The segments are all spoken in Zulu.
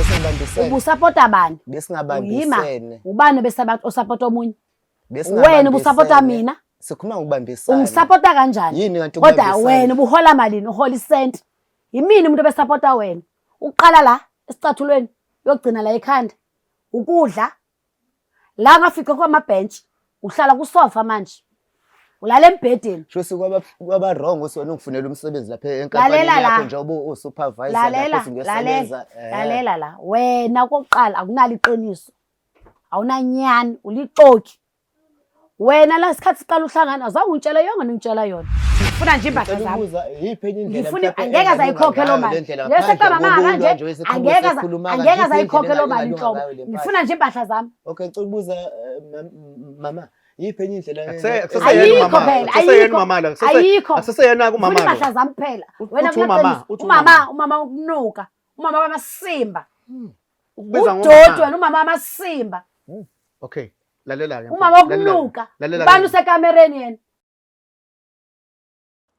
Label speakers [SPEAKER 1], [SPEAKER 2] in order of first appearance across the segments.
[SPEAKER 1] besingibambisene.
[SPEAKER 2] Ubusapota bani?
[SPEAKER 1] Besingabambisene.
[SPEAKER 2] Ubani osapota omunye? Wena ubusapota mina?
[SPEAKER 1] Sikhuluma ngokubambisana.
[SPEAKER 2] Ungisapota kanjani?
[SPEAKER 1] Yini kanti
[SPEAKER 2] kodwa wena ubuhola malini uhola isenti? Yimini umuntu obesapota wena? Uqala la esicathulweni uyogcina la ekhanda. Ukudla la ngafika kwamabhench uhlala kusofa manje. Ulala embhedeni.
[SPEAKER 1] Shosi kwaba wrong usona ungifunela umsebenzi lapha enkampanini yakho nje usupervisor lapho singiyosebenza.
[SPEAKER 2] Lalela la. Wena kokuqala akunalo iqiniso. Awunanyani uliqoki. Wena la isikhathi siqala uhlangana azange ungitshela yonke ngingitshela yona. Ngifuna nje impahla zami.
[SPEAKER 1] Yiphi enye indlela
[SPEAKER 2] ngifuna angeke azayikhokhela mali. Lesekaba mama kanje angeke azayikhokhela mali inhlobo. Ngifuna nje impahla zami.
[SPEAKER 1] Okay ngicela ukubuza mama yiphi enye indlela
[SPEAKER 2] ayikho phela ayikho
[SPEAKER 3] akuseseyena kumama
[SPEAKER 2] impahla zami phela wena umama ukunuka umama wamasimba udodwa wena umama wamasimba.
[SPEAKER 3] Okay lalela ke
[SPEAKER 2] umama ukunuka ubani usekamereni yena.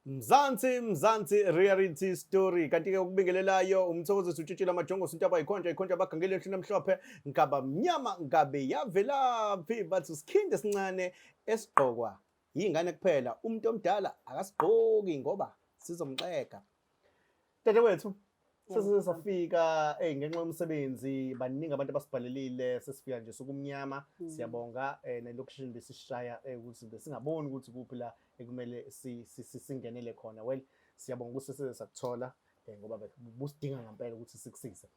[SPEAKER 3] Mzansi reality story kanti ke ukubingelelayo umthokozisi utshitshila amajongosi into abayikhonja abagangele ehlini emhlophe ngaba mnyama ngabe yavela phi bathi sikhinde sincane esigqokwa yingane kuphela umuntu omdala akasigqoki ngoba sizomxeka. Dadewethu sesifika ngenxa yomsebenzi baningi abantu abasibhalelile sesifika nje sokumnyama siyabonga nelocation besishaya ukuthi besingaboni ukuthi kuphi la ekumele singenele khona. Well siyabonga ukuthi sesizakuthola ngoba busidinga ngempela ukuthi sikusize.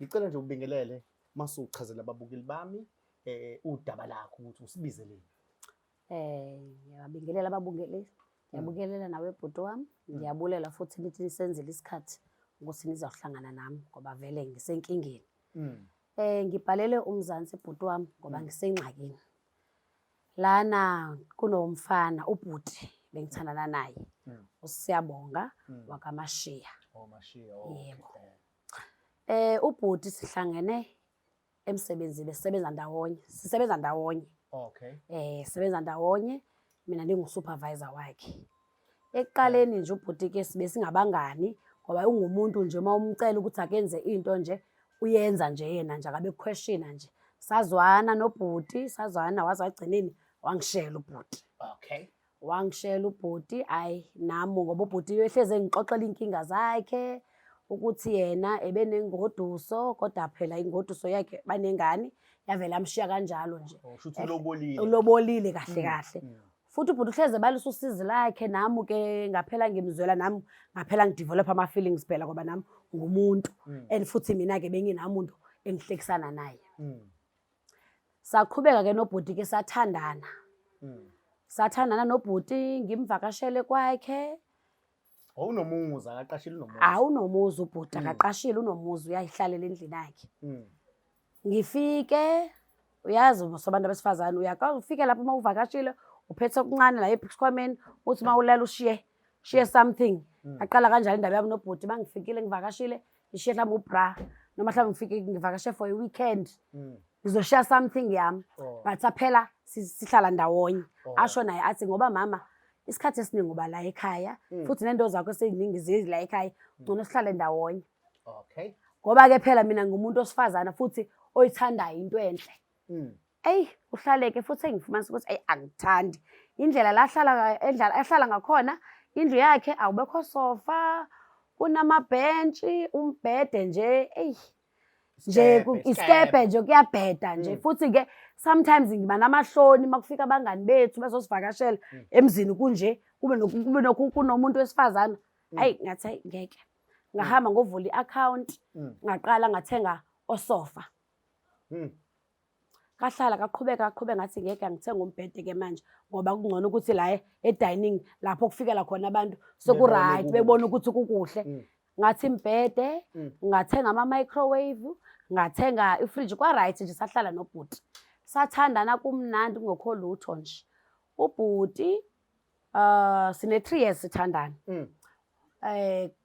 [SPEAKER 3] Ngicela nje ubingelele masuchazela ababukeli bami udaba lakho ukuthi usibizeleni.
[SPEAKER 2] Ngiyabingelela ababukeli. Ngiyabukelela nawe bhuti wami. Ngiyabulela futhi nithi nisenzele isikhathi ukuthi nizohlangana nami ngoba vele ngisenkingeni. Ngibhalele umzansi bhuti wami ngoba ngisengxakini. Lana kunomfana ubhuti bengithandana naye. Usiyabonga wakaMashiya.
[SPEAKER 3] Mashiya.
[SPEAKER 2] Yebo. Ubhuti sihlangene emsebenzini sisebenza ndawonye.
[SPEAKER 3] Okay.
[SPEAKER 2] Sisebenza ndawonye mina ngingusupervisor wakhe. Ekuqaleni nje ubhuti ke sibe singabangani ngoba ungumuntu nje mawumcela ukuthi akenze into nje uyenza nje yena nje akabe question nje. Sazwana nobhuti, sazwana wazagcineni wangishela ubhuti.
[SPEAKER 3] Okay.
[SPEAKER 2] Wangishela ubhuti nami ngoba ubhuti uyehleze ngixoxela inkinga zakhe ukuthi yena ebenengoduso kodwa phela ingoduso yakhe banengane yavela amshiya kanjalo nje.
[SPEAKER 3] Ushuthi ulobolile.
[SPEAKER 2] Ulobolile kahle. Futhi ubhuti uhleze balisa usizi lakhe nami ke ngaphela ngimzwela nami ngaphela ngidevelop ama feelings phela ngoba nami ngumuntu and futhi mina ke benginamuntu engihlekisana naye. Saqhubeka ke nobhuti ke sathandana. Sathandana nobhuti ngimvakashele kwakhe.
[SPEAKER 3] Awunomuzi akaqashile unomuzi.
[SPEAKER 2] Awunomuzi ubhuti akaqashile unomuzi uyayihlalela endlini yakhe. Ngifike uyazi sobantu besifazane uyakwazi ufike lapho uma uvakashile uphethe okuncane la esikhwameni uthi mawulala share something. Aqala kanjalo indaba yami nobhuti bangifikile ngivakashile ngishiye mhlawumbe ubra noma mhlawumbe ngifike ngivakashe for a weekend. Ngizoshare something yami but phela sihlala ndawonye. Asho naye athi ngoba mama isikhathi esiningi uba la ekhaya futhi nento zakho seziningi zila ekhaya ngcono sihlale ndawonye.
[SPEAKER 3] Okay.
[SPEAKER 2] Ngoba ke phela mina ngumuntu osifazana futhi oyithandayo into enhle. Uhlaleke futhi engifumanisa ukuthi angithandi indlela la ahlala ngakhona indlu yakhe awubekho sofa kunamabhentshi umbhede nje nje iskepe nje kuyabheda nje futhi ke sometimes ngiba namahloni makufika abangani bethu bezosivakashela emzini kunje kube kunomuntu wesifazana ngathi ngeke ngahamba ngovula i-account ngaqala ngathenga osofa. Kahlala kaqhubeka ngathi ngeke ngithenga umbhede ke manje ngoba kungcono ukuthi la edining lapho kufikela khona abantu soku-right bebona ukuthi kukuhle. Ngathi imbhede ngathenga ama-microwave ngathenga ifridge kwa-right nje sahlala nobhuti sathandana kumnandi kungekho lutho nje. Ubhuti sine 3 years sithandana.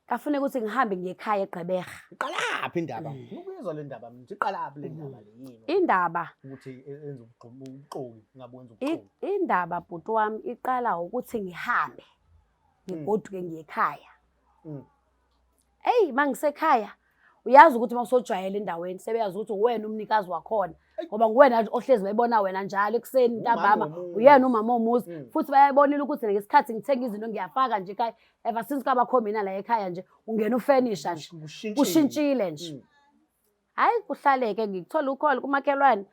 [SPEAKER 2] Kafuneka ukuthi ngihambe ngiye ekhaya eGqeberha.
[SPEAKER 3] Iqalaphi indaba? Ukuyizwa le ndaba mina iqalaphi le ndaba le yini?
[SPEAKER 2] Indaba
[SPEAKER 3] ukuthi enza ubuxoki ngabe wenza ubuxoki.
[SPEAKER 2] Indaba bhuti wami iqala ukuthi ngihambe ngigoduke ngiye ekhaya. Mangisekhaya uyazi ukuthi mawusojwayela endaweni sebeyazi ukuthi uwena umnikazi wakhona ngoba nguwena ohlezi bayibona wena njalo ekuseni ntambama uyena umama omuzi futhi bayabonile ukuthi ngesikhathi ngithenga izinto ngiyafaka nje ekhaya ever since kwabakho mina la ekhaya nje ungena ufurnisher nje ushintshile nje hayi kuhlaleke ngikuthola ukholo kumakhelwane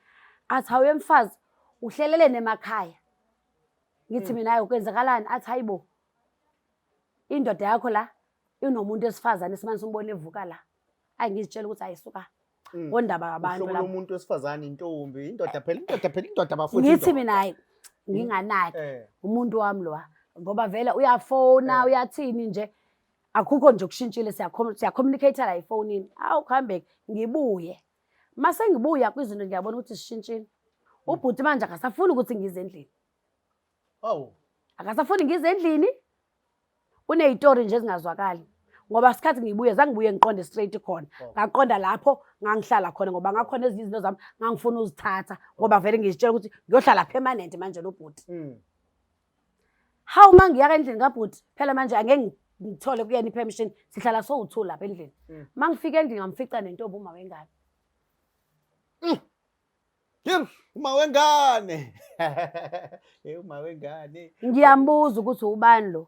[SPEAKER 2] athi hawe mfazi uhlelele nemakhaya ngithi mina hayi ukwenzakalani athi hayibo indoda yakho la inomuntu esifazane esimanje umbone evuka la ngizitshela ukuthi ayisuka ngondaba yabantu
[SPEAKER 3] la umuntu wesifazane intombi indoda bafuthi
[SPEAKER 2] ngithi mina hayi nginganaki umuntu wami lo ngoba vele uyafona uyathini nje akukho nje kushintshile siyacommunicate la efonini awukhambeke ngibuye mase ngibuya kwizinto ngiyabona ukuthi sishintshile ubhuti manje akasafuni ukuthi ngize endlini akasafuni ngize endlini uneyitori nje ezingazwakali ngoba sikhathi ngibuye zangibuye ngiqonde straight khona ngaqonda lapho ngangihlala khona ngoba ngakhona ezinye izinto zami ngangifuna uzithatha ngoba vele ngizitshela ukuthi ngiyohlala permanent manje nobhuti hawu mangiyaka endlini kabhuti phela manje angeke ngithole kuyena ipermission sihlala so2 lapha endlini mangifika endlini ngamfica nentombi uma wengane
[SPEAKER 3] uma wengane uma wengane
[SPEAKER 2] ngiyambuza ukuthi ubani lo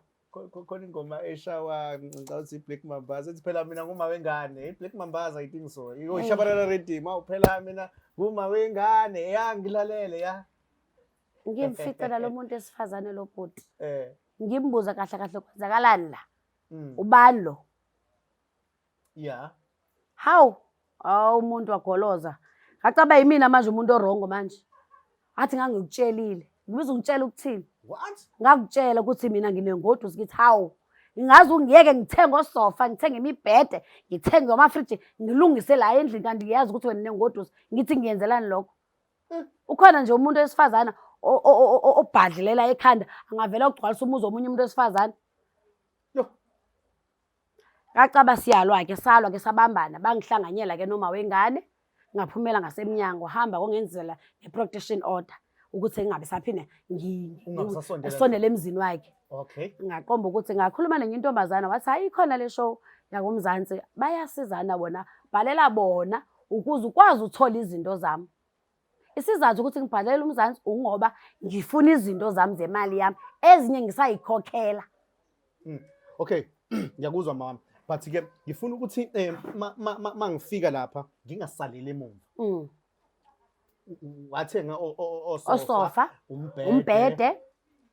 [SPEAKER 3] khona ingoma eshawa ngicauthi Black Mambaza ethi phela mina nguma wengane Black Mambaza I think so uyishabalala rhythm awuphela mina nguma wengane yangilalele ya
[SPEAKER 2] ngimfica lo muntu esifazane lo bhuti ngimbuza kahle kahle kwenzakalani la ubani lo hawu umuntu wagoloza ngacaba yimina manje umuntu orongo manje athi ngangikutshelile ngibiza ungitshela ukuthini ngakutshela ukuthi mina nginengodusi ngithi hawu ngingaze ungiyeke ngithenga osofa ngithenga imibhede ngithenga amafriji ngilungise la endlini kanti ngiyazi ukuthi wena nengodusi ngithi ngiyenzelani lokho ukhona nje umuntu wesifazana obhadlilela ekhanda angavela ukugcwalisa umuzi omunye umuntu wesifazana ngacaba siyalwa-ke salwa-ke sabambana bangihlanganyela-ke noma wengane ngaphumela ngasemnyango hamba kongenzela nge-protection order ukuthi ngingabe saphinde ngisondele emzini wakhe ngaqomba ukuthi ngakhuluma nenye intombazana wathi hayi ikhona le show yakumzansi bayasizana bona bhalela bona ukuze ukwazi uthola izinto zami isizathu ukuthi ngibhalele umzansi ungoba ngifuna izinto zami zemali yami ezinye ngisayikhokhela
[SPEAKER 3] okay ngiyakuzwa mama but ke ngifuna ukuthi mangifika lapha ngingasaleli emuva wathenga
[SPEAKER 2] osofa umbhede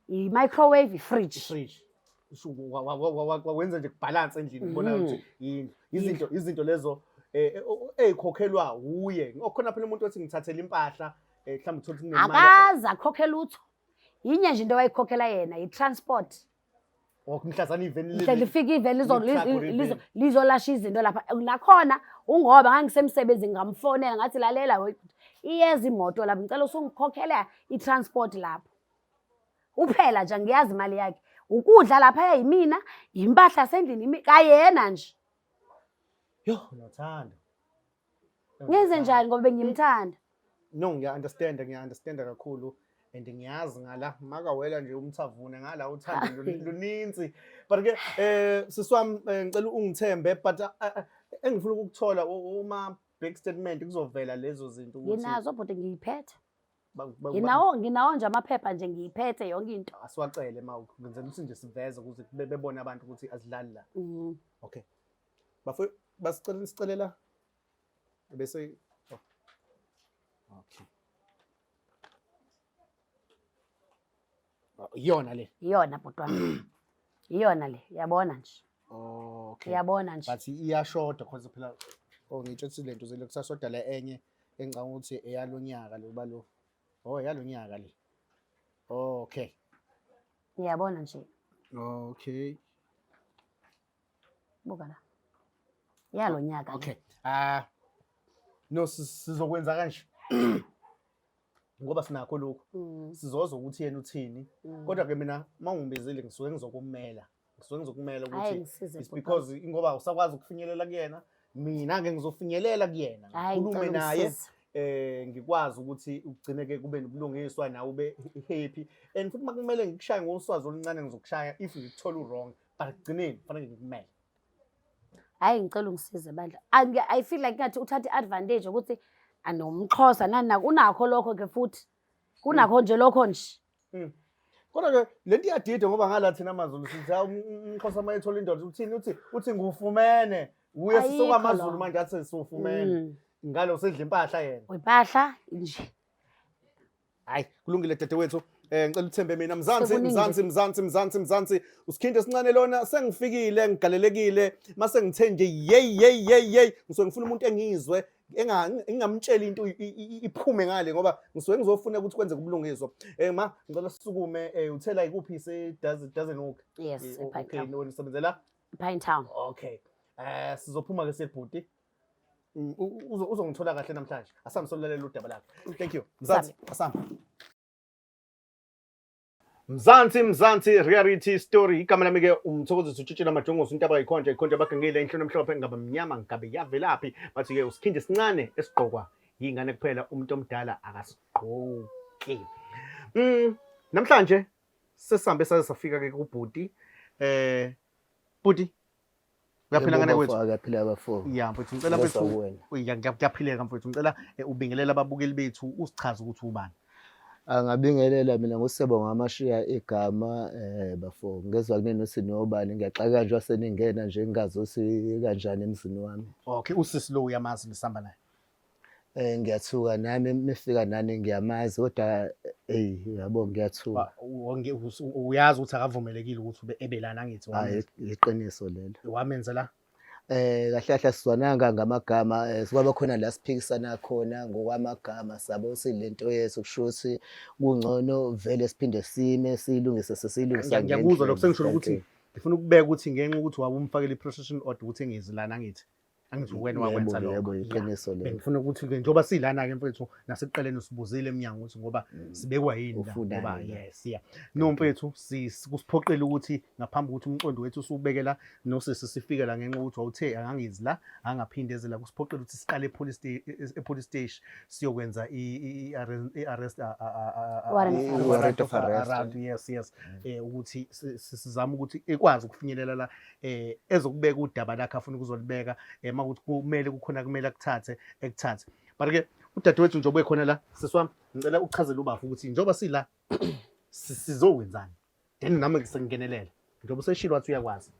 [SPEAKER 2] i-microwave i-fridge
[SPEAKER 3] wenza nje kubalance endlini ubona ukuthi izinto lezo ezikhokhelwa uye okhona phela umuntu othi ngithathele impahla mhlawumbe uthola ukuthi kunemali
[SPEAKER 2] akaza akhokhela utho yinye nje into wayikhokhela yena i-transport
[SPEAKER 3] mhlazana iveni
[SPEAKER 2] lifika iveni lizolasha izinto lapha nakhona ungoba ngangisemsebenzini ngamfonela ngathi lalela iyeza imoto lapha ngicela usungikhokhela i-transport lapho uphela nje ngiyazi imali yakhe ukudla lapha yayimina impahla sendlini kayena nje
[SPEAKER 3] nothanda
[SPEAKER 2] ngenze njani ngoba bengimthanda
[SPEAKER 3] no ngiya-understand kakhulu and ngiyazi ngala makawela nje umthavune ngala uthando luninzi but ke siswami ngicela ungithembe but engifuna ukukuthola uma bank statement kuzovela lezo zinto
[SPEAKER 2] ukuthi nginazo but ngiyiphethe nginawo nje amaphepha nje ngiyiphethe yonke into
[SPEAKER 3] asiwacele ngenzela ukuthi nje siveze ukuze bebone abantu ukuthi azidlali la okay basicelela bese okay iyona le
[SPEAKER 2] iyona bhodwana iyona le yabona nje
[SPEAKER 3] okay
[SPEAKER 2] yabona nje
[SPEAKER 3] but iyashoda because phela ngitsho ukuthi lento zele kusashoda la enye engicanga ukuthi eyalonyaka lo balo yalonyaka le okay
[SPEAKER 2] yabona nje
[SPEAKER 3] okay
[SPEAKER 2] buka la yalonyaka
[SPEAKER 3] okay no sizokwenza kanje ngoba sinakho lokho sizozwa ukuthi yena uthini kodwa ke mina mangibizile ngisuke ngizokumela ukuthi it's because ngoba usakwazi ukufinyelela kuyena mina ngeke ngizofinyelela kuyena ngikhulume naye ngikwazi ukuthi ugcineke kube nobulungiswa nawe ube happy and futhi makumele ngikushaye ngoswazi oluncane ngizokushaya if ngikuthola wrong but kugcineni kufanele ngikumele
[SPEAKER 2] Hayi ngicela ungisize bandla. I feel like ngathi uthatha i-advantage ukuthi anomXhosa nani unakho lokho ke futhi. Kunakho nje lokho nje.
[SPEAKER 3] Kodwa ke lento iyadida ngoba ngala thina amaZulu sithi umXhosa mayethola indoda uthini uthi ngufumene. Uye sisoka amaZulu manje athi sifumene. Ngalo sedla impahla yena.
[SPEAKER 2] Impahla nje.
[SPEAKER 3] Hayi kulungile dadewethu. Ngicela uthembe mina Mzansi usikhinde esincane lona sengifikile ngigalelekile mase ngithe nje yey ngisuke ngifuna umuntu engizwe engamtshela into iphume ngale ngoba ngisuke ngizofuna ukuthi kwenze kubulungiswa ma ngicela sisukume uthela ikuphi doesn't work.
[SPEAKER 2] Yes,
[SPEAKER 3] okay no nisebenzela
[SPEAKER 2] Pine Town.
[SPEAKER 3] Okay sizophuma ke sebhuti uzongithola kahle namhlanje asamsolalela udaba lakhe. Thank you Mzansi asamba. Mzansi reality story igama lami ke umthokozisi utshitshela majongosi into abayikhonja abagangile enhloni emhlophe ngaba mnyama ngabe yavelaphi bathi ke usikhinde sincane esigqokwa yingane kuphela umuntu omdala akasigqoki. Namhlanje sesambe safika ke kubhuti bhuti uyaphila ngane kwethu
[SPEAKER 1] akaphila abafo
[SPEAKER 3] ya mfowethu ngicela mfowethu ngiyaphileka mfowethu ngicela ubingelela ababukeli bethu usichaze ukuthi ubani.
[SPEAKER 1] Angabingelela mina ngusebo ngamashiya igama bafo ngezwe kunene usinobani ngiyaxaka kanje waseningena nje ngingazosi kanjani emzini wami.
[SPEAKER 3] Okay usisi lo uyamazi lisamba naye.
[SPEAKER 1] Ngiyathuka nami mefika nani ngiyamazi kodwa yabo ngiyathuka.
[SPEAKER 3] Uyazi ukuthi akavumelekile ukuthi ube ebelana ngithi
[SPEAKER 1] wami. Iqiniso lelo.
[SPEAKER 3] Wamenzela
[SPEAKER 1] kahle sizwananga ngamagama sikwaba khona la siphikisana khona ngokwamagama sabo silento yethu kushuthi kungcono vele siphinde sime silungise sesilungisa.
[SPEAKER 3] Ngiyakuzwa lokho sengisho ukuthi ngifuna ukubeka ukuthi ngenxa ukuthi wabumfakela i-procession order ukuthi engizilana ngithi angithi wena wakwenza lokho.
[SPEAKER 1] Yebo iqiniso lelo.
[SPEAKER 3] Ngifuna ukuthi ke njoba silana ke mfethu nasekuqaleni usibuzile eminyango ukuthi ngoba sibekwa yini la ngoba yes yeah no mfethu kusiphoqela ukuthi ngaphambi ukuthi umqondo wethu usubekela nosisi sifike la ngenxa ukuthi wawuthe angangizi la angaphindezela kusiphoqela ukuthi siqale e-police station siyokwenza i-arrest
[SPEAKER 1] warrant of arrest.
[SPEAKER 3] Yes ukuthi sizama ukuthi ekwazi ukufinyelela la ezokubeka udaba lakhe afuna ukuzolibeka ukuthi kumele kumele akuthathe but ke udadewethu njengoba ekhona la sisiwami ngicela uchazele ubafu ukuthi njengoba sila sizokwenzani then nami ngisengenelela njengoba useshilo wathi uyakwazi.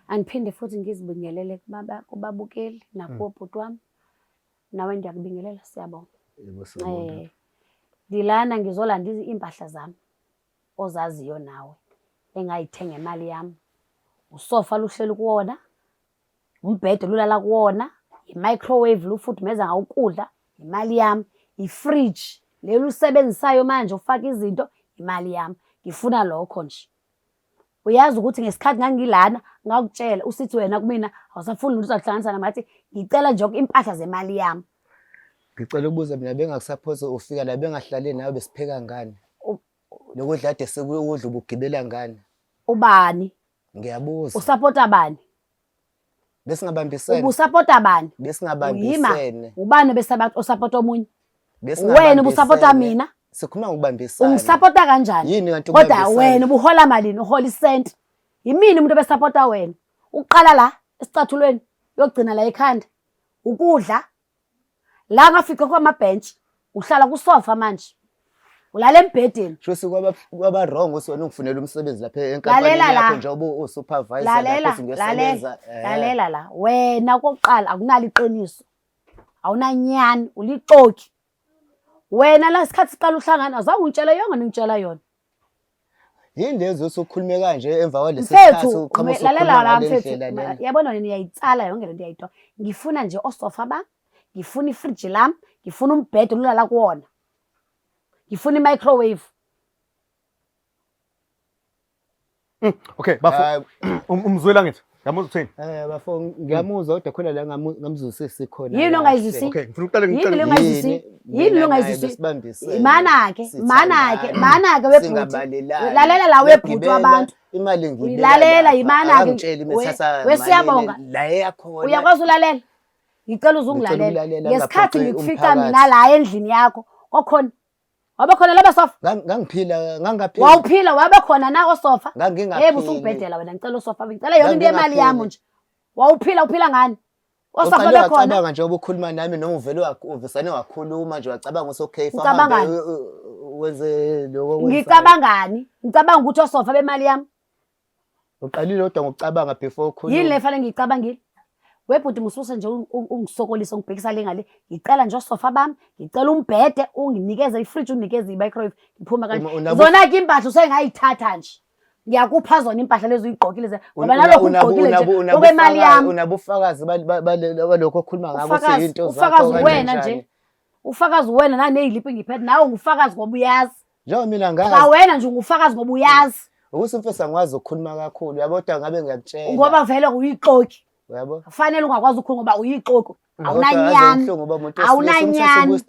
[SPEAKER 2] Angiphinde futhi ngizibingelele kubabukeli nakubo bhuti wami nawe ngiyakubingelela siyabonga. Dilana ngizolanda impahla zami ozaziyo nawe engayithenga imali yami. Usofa luhleli kuwona, umbhede lulala kuwona, i-microwave lufudumeza ngawukudla, imali yami, i-fridge leli usebenzisayo manje ufaka izinto, imali yami. Ngifuna lokho nje. Uyazi ukuthi ngesikhathi ngangilana ngakutshela usithi wena kumina awusafuni ukuthi uzahlanganisa namathi ngicela nje impahla zemali yami.
[SPEAKER 1] Ngicela ukubuza mina bengakusuppose ufika la bengahlali nawe besipheka ngani? Lokudla ade sekudla ubugibela ngani?
[SPEAKER 2] Ubani?
[SPEAKER 1] Ngiyabuza.
[SPEAKER 2] Usupporta bani?
[SPEAKER 1] Besingabambisene.
[SPEAKER 2] Ubusupporta bani?
[SPEAKER 1] Besingabambisene.
[SPEAKER 2] Ubani usupporta omunye? Wena ubusupporta mina?
[SPEAKER 1] Sikhuluma ngokubambisana.
[SPEAKER 2] Ungisupporta kanjani?
[SPEAKER 1] Yini kanti ubambisana?
[SPEAKER 2] Kodwa wena ubuhola malini uhola isent? Yimini umuntu obesupporta wena. Uqala la esicathulweni uyogcina la ekhanda. Ukudla la ngafika kwama bench uhlala kusofa manje. Ulala embhedeni.
[SPEAKER 1] Shosi kwaba wrong ukuthi wena ungifunela umsebenzi lapha enkampani yakho nje usupervisor lapho ngiyosebenza.
[SPEAKER 2] Lalela la. Wena kokuqala akunalo iqiniso. Awunanyani ulixoki. Wena la isikhathi siqala uhlangana azange ungitshela yonke ngingitshela yona.
[SPEAKER 1] Yini lezo usukhulume kanje emva kwalesi sikhathi uqhamuka
[SPEAKER 2] lalela la mfethu. Yabona wena uyayitsala yonke lento uyayitwa. Ngifuna nje osofa ba, ngifuna ifridge lami, ngifuna umbhede olala kuwona. Ngifuna i-microwave.
[SPEAKER 3] Okay bafo umzwela ngithi ngamuzwa uthini?
[SPEAKER 1] Bafo ngiyamuzwa kodwa khona la ngamzwisisi khona.
[SPEAKER 2] Yini ongayizwisi?
[SPEAKER 3] Okay ngifuna uqale ngicela
[SPEAKER 2] yini ongayizwisi? Imana ke webhuti. Lalela la webhuti wabantu.
[SPEAKER 1] Imali ngibela.
[SPEAKER 2] Lalela imana ke. Wesiyabonga.
[SPEAKER 1] La eyakhona.
[SPEAKER 2] Uyakwazi ulalela? Ngicela uzungilalela. Ngesikhathi ngikufika mina la endlini yakho kokhona wabe khona laba sofa?
[SPEAKER 1] Ngangaphila.
[SPEAKER 2] Wawuphila wabe khona na osofa?
[SPEAKER 1] Ngangingaphila.
[SPEAKER 2] Yebo usungibhedela wena ngicela osofa ngicela yonke into yemali yami nje. uphila ngani? Osofa
[SPEAKER 1] Uqale
[SPEAKER 2] bekhona.
[SPEAKER 1] wacabanga nje ubukhuluma nami noma uvele uvesane wakhuluma nje wacabanga ukuthi okay
[SPEAKER 2] Ucabangani?
[SPEAKER 1] wenze lokho
[SPEAKER 2] Ngicabangani? Ngicabanga ukuthi osofa bemali yami.
[SPEAKER 1] uqalile kodwa ngokucabanga before ukhuluma.
[SPEAKER 2] Yini le fanele ngicabangile? Webhuti mususe nje ungisokolisa ungibhekisa le ngale. Ngicela nje osofa bami, ngicela umbhede, unginikeze ifridge, unikeze i-microwave, ngiphuma kanje. Zona ke impahla usengayithatha nje. Ngiyakupha zona impahla lezo uyigqokile ngoba nalokho ugqokile nje okwemali yami.
[SPEAKER 1] Unabufakazi balokho okhuluma ngakho ukuthi into zakho
[SPEAKER 2] ufakazi wena nje. Ufakazi wena naneziliphi ngiphethe nawe ngufakazi ngoba uyazi.
[SPEAKER 1] Njengoba mina ngazi.
[SPEAKER 2] Cha wena nje ungufakazi ngoba uyazi.
[SPEAKER 1] Ukuthi mfethu ngwazi ukukhuluma kakhulu yabodwa ngabe ngiyakutshela.
[SPEAKER 2] Ngoba vele uyixoki.
[SPEAKER 1] Yabo.
[SPEAKER 2] Kufanele ungakwazi ukukhuluma ngoba uyixoki. Awunanyani. Awunanyani.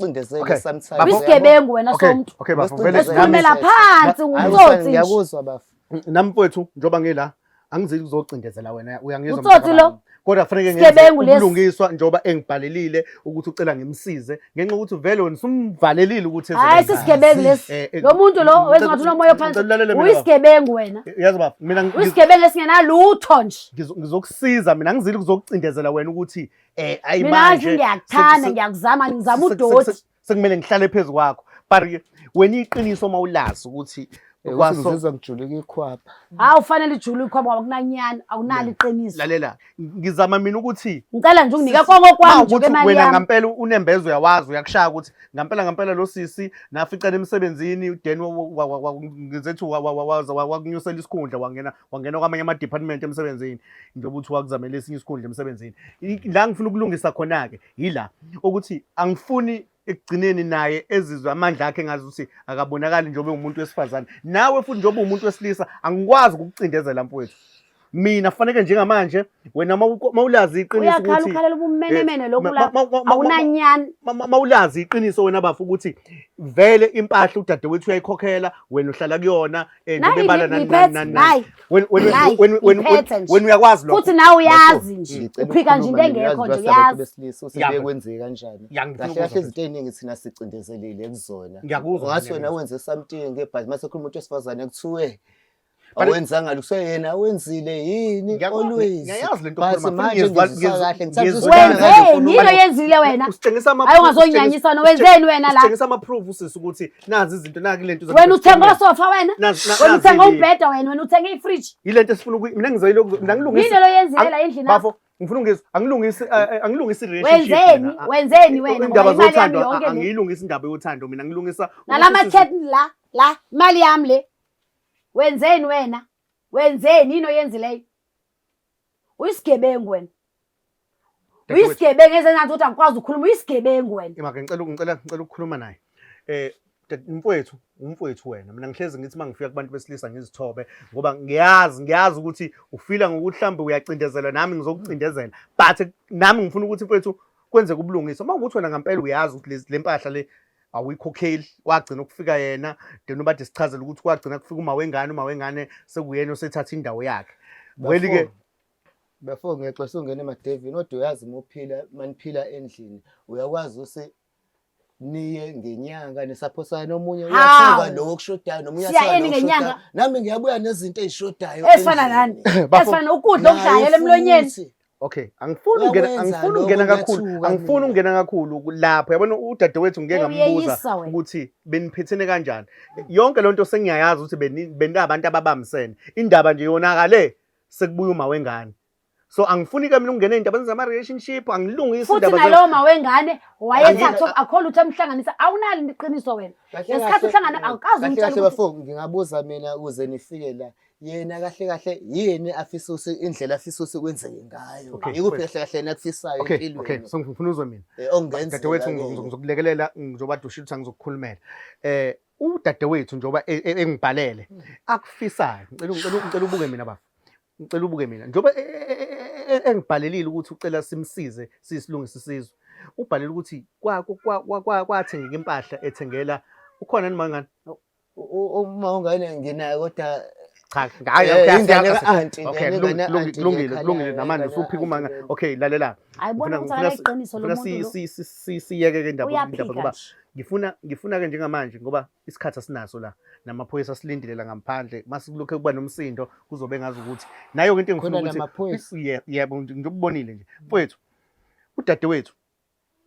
[SPEAKER 2] Uyisigebengu wena somuntu.
[SPEAKER 3] Okay bafo vele
[SPEAKER 2] Usikhulumela phansi ngumtsotsi.
[SPEAKER 1] Ngiyakuzwa bafo.
[SPEAKER 3] Nami mfowethu njoba ngila angizili ukuzocindezela wena uyangizwa
[SPEAKER 2] Utsotsi lo.
[SPEAKER 3] kodwa kufanele
[SPEAKER 2] Isigebengu lesi.
[SPEAKER 3] ubulungiswa njoba engibhalelile ukuthi ucela ngimsize ngenxa ukuthi vele wena usumvalelile ukuthi
[SPEAKER 2] Hayi sisigebengu lesi. Lo muntu lo wenzathi unomoya phansi. Uyisigebengu wena.
[SPEAKER 3] Yazi bafo mina
[SPEAKER 2] Uyisigebengu lesingenalutho nje.
[SPEAKER 3] ngizokusiza mina angizili ukuzokucindezela wena ukuthi
[SPEAKER 2] Mina manje ngiyakuthanda ngiyakuzama ngizama udoti.
[SPEAKER 3] sekumele ngihlale phezulu kwakho but wena iqiniso mawulazi ukuthi
[SPEAKER 1] Ngizizwa ngijuluka ikhwapha.
[SPEAKER 2] Hawu ufanele ijulu ikhwaba akunanyani awunalo iqiniso.
[SPEAKER 3] lalela ngizama mina ukuthi
[SPEAKER 2] Ngicela nje unginike konke kwami nje kwemali
[SPEAKER 3] wena
[SPEAKER 2] yami.
[SPEAKER 3] ngempela unembezo uyawazi uyakushaya ukuthi ngempela lo sisi nafica emsebenzini then ngizethu wakunyusela isikhundla wangena kwamanye ama department emsebenzini njengoba uthi wakuzamela esinye isikhundla emsebenzini la ngifuna ukulungisa khona ke yila ukuthi angifuni ekugcineni naye ezizwe amandla akhe ngazi ukuthi akabonakali njengoba umuntu wesifazane nawe futhi njengoba umuntu wesilisa angikwazi ukukucindezela mfowethu mina kufanele njengamanje wena mawulazi iqiniso ukuthi
[SPEAKER 2] uyakhala ubumenemene lokhu la awunanyani
[SPEAKER 3] mawulazi iqiniso wena bafu ukuthi vele impahla udadewethu uyayikhokhela wena uhlala kuyona njengoba ebala nani wena uyakwazi lokho
[SPEAKER 2] futhi nawe uyazi nje uphika nje into engekho nje uyazi
[SPEAKER 1] besilisa usibe kwenze kanjani kahle kahle izinto eziningi thina sicindezelile ekuzona ngathi wena wenze something but mase kukhuluma umuntu wesifazane kuthiwe awenzanga lutho yena wenzile yini always
[SPEAKER 3] ngiyayazi lento
[SPEAKER 1] base manje ngizizwa kahle
[SPEAKER 2] wenzeni yini oyenzile wena ayi ungazonyanyisana wenzeni wena la
[SPEAKER 3] usitshengisa ama proof usisi ukuthi nazi izinto naki lento
[SPEAKER 2] wena uthenga sofa wena wena uthenga umbheda wena uthenga ifridge
[SPEAKER 3] yilento esifuna mina ngizayilo mina ngilungisa
[SPEAKER 2] yini lo yenzile la endlini
[SPEAKER 3] bafo ngifuna ungizwe angilungisi relationship
[SPEAKER 2] wenzeni wena
[SPEAKER 3] indaba zothando angiyilungisa indaba yothando mina ngilungisa
[SPEAKER 2] nalama curtain la imali yami le wenzeni wena wenzeni yini oyenzileyo uyisigebengu wena uyisigebengu ezenzathi ukuthi angikwazi ukukhuluma uyisigebengu wena
[SPEAKER 3] imake ngicela ukukhuluma naye umfowethu wena mina ngihlezi ngithi mangifika kubantu besilisa ngizithobe ngoba ngiyazi ukuthi ufila ngokuthi mhlambe uyacindezela nami ngizokucindezela but nami ngifuna ukuthi mfowethu kwenzeke ubulungiswa mawukuthi wena ngempela uyazi ukuthi le mpahla le awuyikhokheli wagcina ukufika yena then ubade sichazela ukuthi kwagcina kufika uma wengane sekuyena osethatha indawo yakhe weli ke
[SPEAKER 1] before ngexesha ungena emadevini kodwa uyazi uphila maniphila endlini uyakwazi usi niye ngenyanga nesaphosa nomunye uyathenga lokho kushodayo nomunye uyathenga nami ngiyabuya nezinto ezishodayo
[SPEAKER 2] esifana nani esifana ukudla okudlayela emlonyeni.
[SPEAKER 3] Okay, angifuni ungena kakhulu lapho yabona udadewethu ngeke ngambuza ukuthi beniphethene kanjani yonke lonto sengiyayazi ukuthi benilabantu ababambisene indaba nje yonakale sekubuya uma wengane so angifuni ke mina ungena endabeni zama relationship angilungisi indaba
[SPEAKER 2] futhi nalo uma wengane wayethatha akhola ukuthi emhlanganisa awunali iqiniso wena ngesikhathi uhlangana awukazi
[SPEAKER 1] ukuthi bafo ngingabuza mina ukuze nifike la yena kahle yini afisa indlela afisa ukwenzeke ngayo ikuphi kahle nakufisayo empilweni
[SPEAKER 3] okay so ngifuna uzwe mina dadewethu ngizokulekelela ngizobadusha ukuthi ngizokukhulumela udadewethu njoba engibhalele akufisayo ngicela ubuke mina baba ngicela ubuke mina njoba engibhalelile ukuthi ucela simsize sisilungise isizwe ubhalele ukuthi kwathengeka impahla ethengela ukhona nima ngani
[SPEAKER 1] uma ungane nginayo kodwa
[SPEAKER 3] cha
[SPEAKER 1] ingane ka-anti
[SPEAKER 3] okay
[SPEAKER 1] ingane ka-anti
[SPEAKER 3] kulungile namanje usuphika uma okay lalela
[SPEAKER 2] Ayibona ukuthi akayiqiniso lo muntu lo.
[SPEAKER 3] siyeke ke indaba
[SPEAKER 2] Uyaphika
[SPEAKER 3] ngoba
[SPEAKER 2] nje.
[SPEAKER 3] ngifuna ke njengamanje ngoba isikhathi asinaso la namaphoyisa asilindile la ngaphandle masikulokho kuba nomsindo kuzobe ngazi ukuthi nayo into engifuna
[SPEAKER 1] Khona
[SPEAKER 3] ukuthi
[SPEAKER 1] namaphoyisa?
[SPEAKER 3] yebo ngikubonile nje mfowethu udadewethu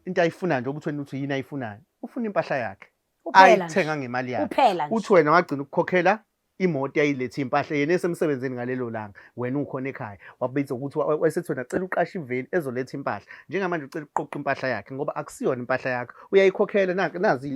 [SPEAKER 3] into ayifuna nje ukuthi yini ayifunayo ufuna impahla yakhe
[SPEAKER 2] Uphela
[SPEAKER 3] ayithenga
[SPEAKER 2] nje.
[SPEAKER 3] ngemali yakhe
[SPEAKER 2] Uphela nje.
[SPEAKER 3] uthi wena wagcina ukukhokhela imoto yayilethe impahla yena esemsebenzini ngalelo langa wena ukhona ekhaya wabiza ukuthi wayesethi wena cela uqashe iveni ezoletha impahla njengamanje ucela uqoqa impahla yakhe ngoba akusiyona impahla yakho uyayikhokhela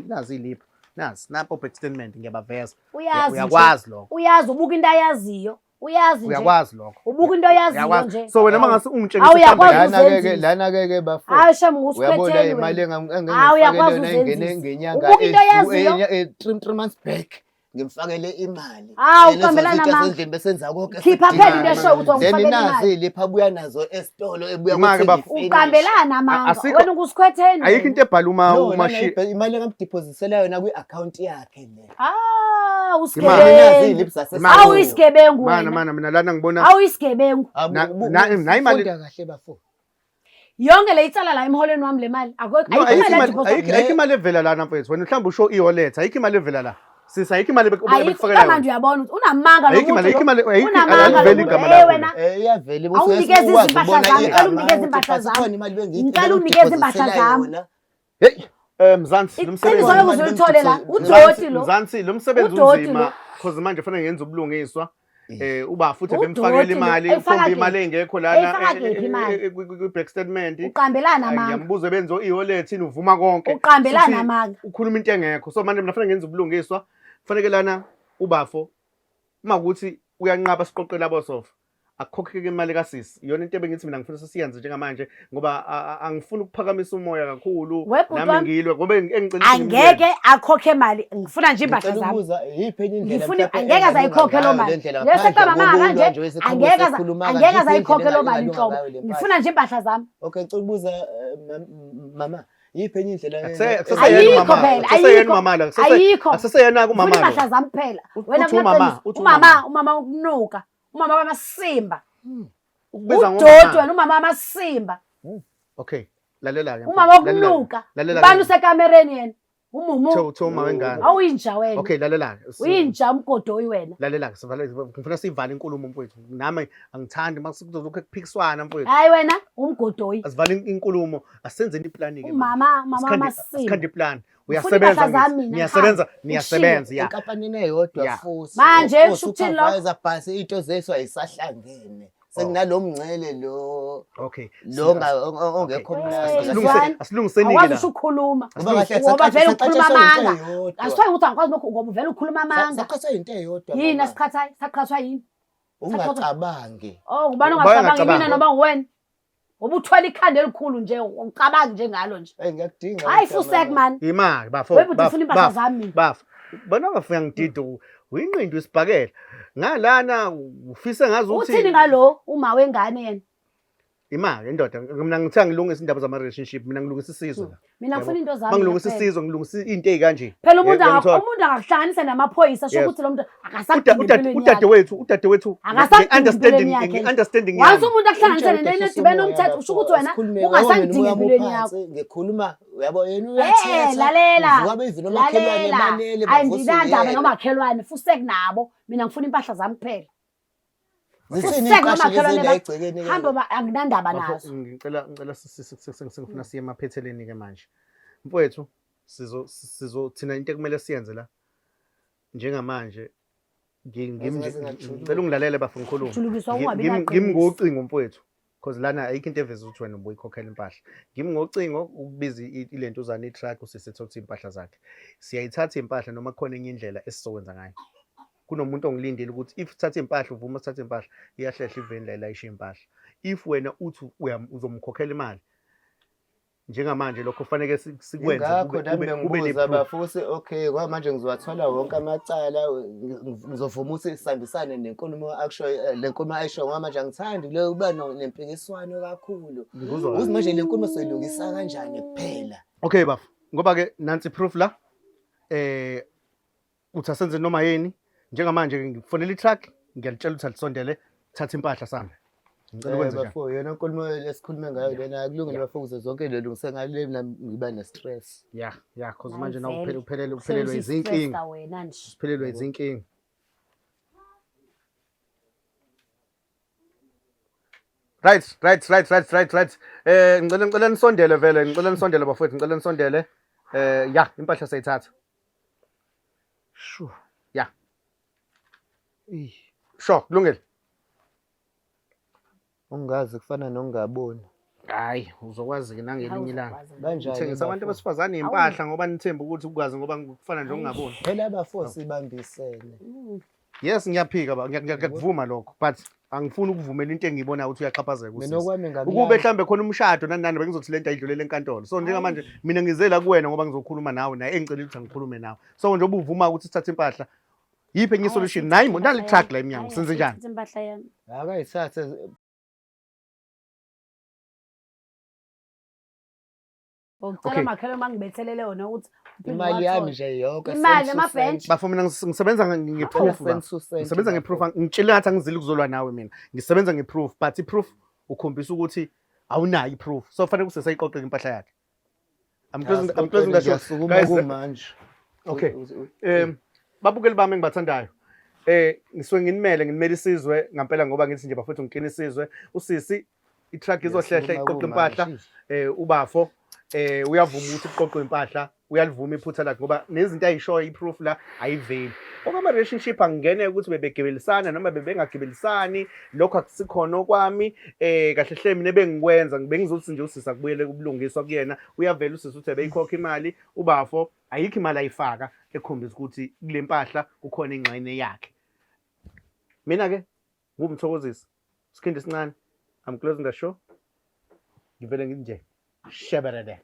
[SPEAKER 3] nazi ilipho nazi nampo back statement ngiyabaveza uyakwazi lokho
[SPEAKER 2] Uyazi ubuka into ayaziyo. Uyazi nje.
[SPEAKER 3] uyakwazi lokho
[SPEAKER 2] Ubuka into oyaziyo nje.
[SPEAKER 3] so wena mangase ungitshengise
[SPEAKER 2] Awuyakwazi
[SPEAKER 1] lana-ke lana-ke bafo
[SPEAKER 2] Hayi shame
[SPEAKER 1] uyabona
[SPEAKER 2] ngusikhetheni
[SPEAKER 1] imali
[SPEAKER 2] wena.
[SPEAKER 1] engangifakele yona engene
[SPEAKER 2] uzenzisa.
[SPEAKER 1] ngenyanga
[SPEAKER 2] Ubuka into oyaziyo.
[SPEAKER 1] 3 months back ngimfakele imali
[SPEAKER 2] Uqambelana
[SPEAKER 1] Lezo zinto
[SPEAKER 2] manga.
[SPEAKER 1] asendlini besenza konke
[SPEAKER 2] Khipha
[SPEAKER 1] esidingayo.
[SPEAKER 2] phela into esho ukuthi
[SPEAKER 1] Then
[SPEAKER 2] ungifakele
[SPEAKER 1] nazi
[SPEAKER 2] imali.
[SPEAKER 1] ilipha abuya nazo esitolo ebuya
[SPEAKER 3] Ima-ke
[SPEAKER 1] kuthenga
[SPEAKER 3] bafo.
[SPEAKER 1] ifinish.
[SPEAKER 2] Uqambelana manga.
[SPEAKER 3] Asikho-
[SPEAKER 2] Wena ngusikhetheni.
[SPEAKER 3] ayikho into ebhala
[SPEAKER 1] No,
[SPEAKER 3] umashi
[SPEAKER 1] imali engamdiphozisela yona kwi-account yakhe le.
[SPEAKER 2] Ah,
[SPEAKER 1] Nazi
[SPEAKER 2] usigebengu.
[SPEAKER 1] iliphi zasesitolo.
[SPEAKER 3] Imali.
[SPEAKER 2] Awuyisigebengu
[SPEAKER 3] mana
[SPEAKER 2] wena.
[SPEAKER 3] mina lana ngibona
[SPEAKER 2] Awuyisigebengu.
[SPEAKER 3] na imali-
[SPEAKER 1] Funda kahle bafo.
[SPEAKER 2] Yonke le itsala la emholweni wami le mali.
[SPEAKER 3] no
[SPEAKER 2] Ayikho
[SPEAKER 3] ayikho imali evela lana mfethu wena mhlawumbe usho i-wallet ayikho imali evela la sisa ayikho imali bekufakela
[SPEAKER 2] Ayikho manje uyabona ukuthi unamanga lo
[SPEAKER 3] Ayikho imali, ayikho imali,
[SPEAKER 2] muntu.
[SPEAKER 3] ayikho-
[SPEAKER 2] Unamanga
[SPEAKER 3] aliveli
[SPEAKER 2] lo
[SPEAKER 3] igama
[SPEAKER 2] muntu.
[SPEAKER 3] lakho.
[SPEAKER 2] Wena.
[SPEAKER 1] Iyavela
[SPEAKER 2] Awunikeze izimpahla zami, ngicela unikeze impahla zami. Ngicela unikeze impahla zami.
[SPEAKER 3] hey mzansi lo
[SPEAKER 2] Iqiniso
[SPEAKER 3] msebenzi
[SPEAKER 2] lokuze ulithole la. Udoti lo.
[SPEAKER 3] mzansi lo msebenzi
[SPEAKER 2] Udoti
[SPEAKER 3] unzima
[SPEAKER 2] lo.
[SPEAKER 3] cause manje kufanele ngenza ubulungiswa uba futhi
[SPEAKER 2] Udoti
[SPEAKER 3] bemfakela
[SPEAKER 2] lo.
[SPEAKER 3] imali
[SPEAKER 2] Efaka
[SPEAKER 3] ukhomba
[SPEAKER 2] kephi?
[SPEAKER 3] imali engekho lana
[SPEAKER 2] Efaka kephi imali?
[SPEAKER 3] kwi-back statement
[SPEAKER 2] Uqambelana manga.
[SPEAKER 3] ngiyambuza benzo i-wallet uvuma konke
[SPEAKER 2] Uqambelana
[SPEAKER 3] Futhi
[SPEAKER 2] manga.
[SPEAKER 3] ukhuluma into engekho so manje mina kufanele ngenza ubulungiswa kufanele lana ubafo makuthi uyanqaba siqoqela bosofa akukhokheke imali kasisi iyona into ebengithi mina ngifuna sisiyenze njengamanje ngoba angifuni ukuphakamisa umoya kakhulu
[SPEAKER 2] Webhuti
[SPEAKER 3] nami
[SPEAKER 2] wami.
[SPEAKER 3] ngilwe ngoba engicela
[SPEAKER 2] Angeke akhokhe imali. Ngifuna nje impahla
[SPEAKER 1] Ngicela
[SPEAKER 2] zami.
[SPEAKER 1] ukubuza yiphi enye indlela
[SPEAKER 2] Ngifuna
[SPEAKER 1] mhlawumbe
[SPEAKER 2] angeke azayikhokhe lo mali. Lese kama manga kanje. Angeke azayikhokhe lo mali inhlobo. Ngifuna nje impahla zami.
[SPEAKER 1] Okay, ngicela ukubuza mama yiphi enye indlela
[SPEAKER 2] Ayikho phela, ayikho. Ayikho.
[SPEAKER 3] akuseseyena
[SPEAKER 2] Ngifuna
[SPEAKER 3] kumama
[SPEAKER 2] impahla zami phela. Wena
[SPEAKER 3] Uthi umama,
[SPEAKER 2] kumaqiniso.
[SPEAKER 3] uthi
[SPEAKER 2] Umama ukunuka. Umama wamasimba.
[SPEAKER 3] ukubiza
[SPEAKER 2] Udoti wena umama wamasimba.
[SPEAKER 3] okay lalela ke
[SPEAKER 2] Umama wokunuka. Ubani usekamereni yena? Umumu.
[SPEAKER 3] Thoma wengane
[SPEAKER 2] Awuyinja wena.
[SPEAKER 3] okay lalela
[SPEAKER 2] Uyinja umgodoyi wena.
[SPEAKER 3] lalela sivale ngifuna sivale inkulumo mfowethu nami angithandi makusukuzolokho kuphikiswana mfowethu
[SPEAKER 2] Hayi wena umgodoyi.
[SPEAKER 3] asivale inkulumo asenzeni iplani ke
[SPEAKER 2] Umama wamasimba.
[SPEAKER 3] asikhande iplan
[SPEAKER 2] Ngifuna
[SPEAKER 3] uyasebenza
[SPEAKER 2] impahla zami mina,
[SPEAKER 3] niyasebenza ya
[SPEAKER 1] enkampanini eyodwa
[SPEAKER 3] Yeah.
[SPEAKER 1] futhi
[SPEAKER 2] Manje, kusho ukuthini lo?
[SPEAKER 1] supervisor bhasi into zeso ayisahlangene senginalomngcele lo
[SPEAKER 3] okay
[SPEAKER 1] ongekho
[SPEAKER 2] Okay.
[SPEAKER 1] mnandi
[SPEAKER 3] asilungisenike
[SPEAKER 2] Akwazi
[SPEAKER 3] la
[SPEAKER 2] usho ukhuluma.
[SPEAKER 1] Ngoba kahle
[SPEAKER 2] Ngoba vele ukhuluma amanga.
[SPEAKER 1] eyodwa
[SPEAKER 2] Asithoyi ukuthi angikwazi lokho ngoba vele ukhuluma amanga.
[SPEAKER 1] saqhathwa into eyodwa
[SPEAKER 2] Yini
[SPEAKER 1] mama.
[SPEAKER 2] asikhathayi? Saqhathwa yini?
[SPEAKER 1] Ungacabangi
[SPEAKER 2] Oh, ngubani
[SPEAKER 3] Ubani
[SPEAKER 2] ongacabangi mina
[SPEAKER 3] ongacabangi?
[SPEAKER 2] noma nguwena? Ngoba uthwala ikhanda elikhulu nje, ucabangi nje ngalo nje.
[SPEAKER 1] ngiyakudinga
[SPEAKER 2] Hayi fusek man.
[SPEAKER 3] imali bafo
[SPEAKER 2] Webu ufuna impahla zami mina.
[SPEAKER 3] bafo bona ngafika ngidido uyinqindi isibhakela ngalana ufise ngazi
[SPEAKER 2] Uthini
[SPEAKER 3] ukuthi
[SPEAKER 2] ngalo uma wengane yena?
[SPEAKER 3] imali indoda mina ngithanga ngilungisa indaba zama relationship mina ngilungisa isizwe la
[SPEAKER 2] Mina ngifuna into zami.
[SPEAKER 3] mangilungisa
[SPEAKER 2] kuphela.
[SPEAKER 3] isizwe ngilungisa into ezikanje
[SPEAKER 2] Phela umuntu
[SPEAKER 3] Uyangithola?
[SPEAKER 2] umuntu angahlanganisa namaphoyisa sho
[SPEAKER 3] Yes.
[SPEAKER 2] ukuthi lo muntu akasakudinga empilweni
[SPEAKER 3] udadewethu
[SPEAKER 2] Akasakudinga empilweni yakhe.
[SPEAKER 3] understanding
[SPEAKER 2] Once
[SPEAKER 3] yami
[SPEAKER 2] umuntu akuhlanganise nento edibene nomthetho usho ukuthi wena ungasakudinga empilweni yakho.
[SPEAKER 1] ngikhuluma uyabo yena uyathetha
[SPEAKER 2] Lalela.
[SPEAKER 1] uvuka bevini omakhelwane emanele
[SPEAKER 2] Ayindinandaba nomakhelwane fusek nabo. Mina ngifuna impahla zami kuphela.
[SPEAKER 1] zithini
[SPEAKER 2] Fusek
[SPEAKER 1] iqashe
[SPEAKER 2] nomakhelwane
[SPEAKER 1] lezi engayigcekeni
[SPEAKER 2] hamba anginandaba nazo.
[SPEAKER 3] ngicela sengifuna siye emaphetheleni ke manje mfowethu thina into ekumele siyenze la njengamanje ngicela ungilalele bafo ngikhuluma
[SPEAKER 2] Julukiswa ungabi naqiniso.
[SPEAKER 3] ngimi ngocingo mfowethu because lana ayikho into eveza ukuthi wena ubuyikhokhela impahla ngimi ngocingo ukubiza ilento uzana i-truck usisethotha impahla zakhe siyayithatha impahla noma khona enye indlela esizokwenza ngayo kunomuntu ongilindile ukuthi if uthatha impahla uvuma uthatha impahla iyahlehla iveni la ilayisha impahla if wena uthi uzomkhokhela imali njengamanje lokho kufanele sikwenze
[SPEAKER 1] ngakho nami
[SPEAKER 3] kube
[SPEAKER 1] bengibuza
[SPEAKER 3] ne-proof.
[SPEAKER 1] bafuthi okay kwamanje ngizowathola wonke amacala ngizovuma ukuthi sihambisane nenkulumo le nkulumo ayisho ngoba manje angithandi le kuba nempikiswano kakhulu
[SPEAKER 3] Ngikuzwa.
[SPEAKER 1] uthi manje le nkulumo soyilungisa kanjani kuphela
[SPEAKER 3] Okay bafu ngoba ke nansi proof la uthi asenze noma yini njengamanje ngifonela i-truck ngiyalitshela ukuthi alisondele thatha impahla sami ngicela ukwenze njani
[SPEAKER 1] bafo yona nkulumo lesikhulume ngayo lena akulungile bafo ukuze zonke le lungise ngale mina ngiba ne-stress.
[SPEAKER 3] ya cause
[SPEAKER 2] Hayi
[SPEAKER 3] manje nawe
[SPEAKER 2] vele.
[SPEAKER 3] uphelelwe
[SPEAKER 2] Sewuthi
[SPEAKER 3] izinkinga
[SPEAKER 2] stress-a wena nje.
[SPEAKER 3] uphelelwe izinkinga. Right. Ngicela nisondele vele, ngicela nisondele bafowethu, ngicela nisondele. Ya, impahla sayithatha.
[SPEAKER 1] Sure.
[SPEAKER 3] Ya. Sure, kulungile.
[SPEAKER 1] Ungazi kufana nokungaboni.
[SPEAKER 3] Hayi, uzokwazi-ke nangelinye ilanga.
[SPEAKER 1] Kanjani
[SPEAKER 3] Uthengisa abantu
[SPEAKER 1] bafo?
[SPEAKER 3] besifazane impahla ngoba nithemba ukuthi ukwazi ngoba kufana nje ungaboni.
[SPEAKER 1] Phela bafo sibambisene.
[SPEAKER 3] Yes, ngiyaphika ngiyakuvuma lokho, but angifuni ukuvumela into engiyibonayo ukuthi uyaxhaphazeka
[SPEAKER 1] Mina okwami
[SPEAKER 3] ukube
[SPEAKER 1] ngabulala.
[SPEAKER 3] mhlambe khona umshado nani bengizothi lento ayidlulele enkantolo. So njengamanje mina ngizela kuwena ngoba ngizokhuluma nawe naye engicela ukuthi angikhulume nawe. So nje ubuvuma ukuthi sithathe impahla. Yiphi enye solution? Nayi nali truck la eminyango senze njani?
[SPEAKER 2] Impahla yami.
[SPEAKER 1] Akayithathe
[SPEAKER 2] Ngicela makhelwane mangibethelele wona ukuthi
[SPEAKER 1] imali yami nje yonke.
[SPEAKER 2] Imali amabhenji.
[SPEAKER 3] Bafo mina ngisebenza ngeproof. Ngisebenza ngeproof. Ngitshela ngathi angizili ukuzolwa nawe mina. Ngisebenza ngeproof, but iproof ukhombisa ukuthi awunayo iproof. So kufanele kusesayiqoqe impahla yakhe. I'm closing the show. Guys,
[SPEAKER 1] manje.
[SPEAKER 3] okay. Babukeli bami engibathandayo. Ngisuke nginimele isizwe ngampela ngoba ngithi nje bafethu ngikini isizwe. Usisi i-truck izohlehla iqoqa impahla. Ubafo uyavuma ukuthi kuqoqwe impahla, uyalivuma iphutha lakhe ngoba nezinto ayishoyo iproof la ayiveli. Okama relationship angene ukuthi bebegebelisana noma bebengagebelisani, lokho akusikhona okwami. Kahle hle mina bengikwenza bengizothi nje usisa kubuyele ubulungiswa kuyena. Uyavela usisa ukuthi beyikhokha imali, ubafo ayikho imali ayifaka ekhombisa ukuthi kule mpahla kukhona ingxenye yakhe. Mina ke ngumthokozisi. Sikhindi sincane. I'm closing the show. Ngivele nginje. Sheberede.